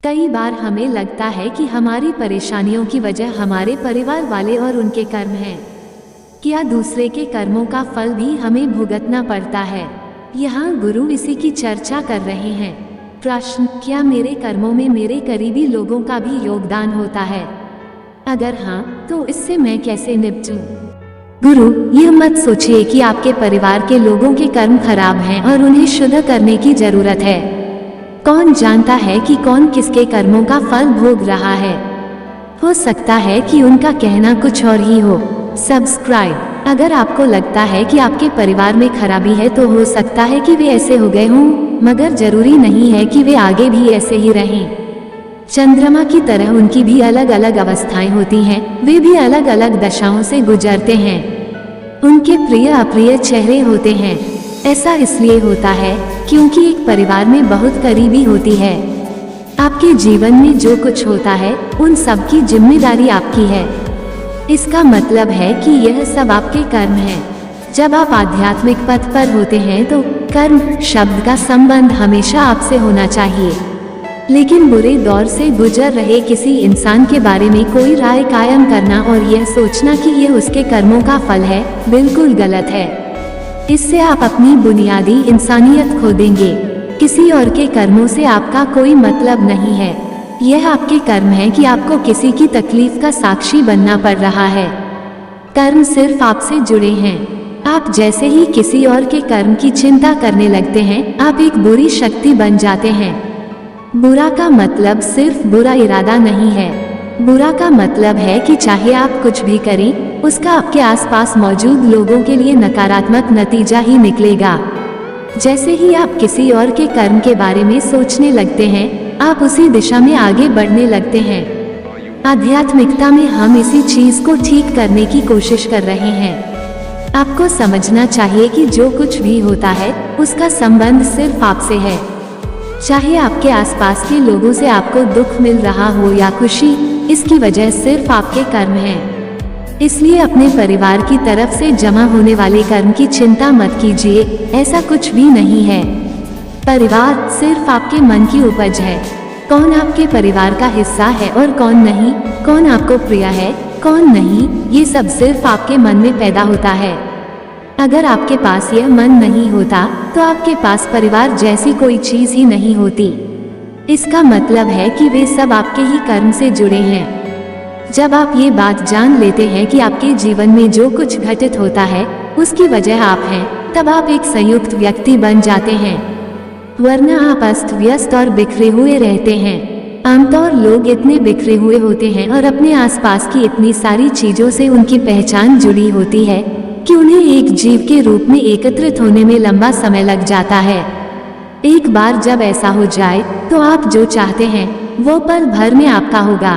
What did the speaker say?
कई बार हमें लगता है कि हमारी परेशानियों की वजह हमारे परिवार वाले और उनके कर्म हैं। क्या दूसरे के कर्मों का फल भी हमें भुगतना पड़ता है? यहाँ गुरु इसी की चर्चा कर रहे हैं। प्रश्न: क्या मेरे कर्मों में मेरे करीबी लोगों का भी योगदान होता है? अगर हाँ, तो इससे मैं कैसे निपटूं? गुरु: यह मत सोचिए कि आपके परिवार के लोगों के कर्म खराब हैं और उन्हें शुद्ध करने की जरूरत है। कौन जानता है कि कौन किसके कर्मों का फल भोग रहा है? हो सकता है कि उनका कहना कुछ और ही हो। सब्सक्राइब। अगर आपको लगता है कि आपके परिवार में खराबी है तो हो सकता है कि वे ऐसे हो गए हों, मगर जरूरी नहीं है कि वे आगे भी ऐसे ही रहें। चंद्रमा की तरह उनकी भी अलग अलग अवस्थाएं होती हैं, वे भी अलग अलग दशाओं से गुजरते हैं। उनके प्रिय अप्रिय चेहरे होते हैं। ऐसा इसलिए होता है क्योंकि एक परिवार में बहुत करीबी होती है। आपके जीवन में जो कुछ होता है उन सब की जिम्मेदारी आपकी है। इसका मतलब है कि यह सब आपके कर्म हैं। जब आप आध्यात्मिक पथ पर होते हैं तो कर्म शब्द का संबंध हमेशा आपसे होना चाहिए। लेकिन बुरे दौर से गुजर रहे किसी इंसान के बारे में कोई राय कायम करना और यह सोचना कि यह उसके कर्मों का फल है, बिल्कुल गलत है। इससे आप अपनी बुनियादी इंसानियत खो देंगे। किसी और के कर्मों से आपका कोई मतलब नहीं है। यह आपके कर्म है कि आपको किसी की तकलीफ का साक्षी बनना पड़ रहा है। कर्म सिर्फ आपसे जुड़े हैं। आप जैसे ही किसी और के कर्म की चिंता करने लगते हैं, आप एक बुरी शक्ति बन जाते हैं। बुरा का मतलब सिर्फ बुरा इरादा नहीं है। बुरा का मतलब है कि चाहे आप कुछ भी करें, उसका आपके आसपास मौजूद लोगों के लिए नकारात्मक नतीजा ही निकलेगा। जैसे ही आप किसी और के कर्म के बारे में सोचने लगते हैं, आप उसी दिशा में आगे बढ़ने लगते हैं। आध्यात्मिकता में हम इसी चीज को ठीक करने की कोशिश कर रहे हैं। आपको समझना चाहिए कि जो कुछ भी होता है उसका संबंध सिर्फ आपसे है। चाहे आपके आसपास के लोगों से आपको दुख मिल रहा हो या खुशी, इसकी वजह सिर्फ आपके कर्म हैं। इसलिए अपने परिवार की तरफ से जमा होने वाले कर्म की चिंता मत कीजिए, ऐसा कुछ भी नहीं है। परिवार सिर्फ आपके मन की उपज है। कौन आपके परिवार का हिस्सा है और कौन नहीं, कौन आपको प्रिय है, कौन नहीं, ये सब सिर्फ आपके मन में पैदा होता है। अगर आपके पास यह मन नहीं होता तो आपके पास परिवार जैसी कोई चीज ही नहीं होती। इसका मतलब है कि वे सब आपके ही कर्म से जुड़े हैं। जब आप ये बात जान लेते हैं कि आपके जीवन में जो कुछ घटित होता है उसकी वजह आप हैं, तब आप एक संयुक्त व्यक्ति बन जाते हैं। वरना आप अस्त व्यस्त और बिखरे हुए रहते हैं। आमतौर लोग इतने बिखरे हुए होते हैं और अपने आसपास की इतनी सारी चीजों से उनकी पहचान जुड़ी होती है कि उन्हें एक जीव के रूप में एकत्रित होने में लंबा समय लग जाता है। एक बार जब ऐसा हो जाए तो आप जो चाहते हैं वो पल भर में आपका होगा।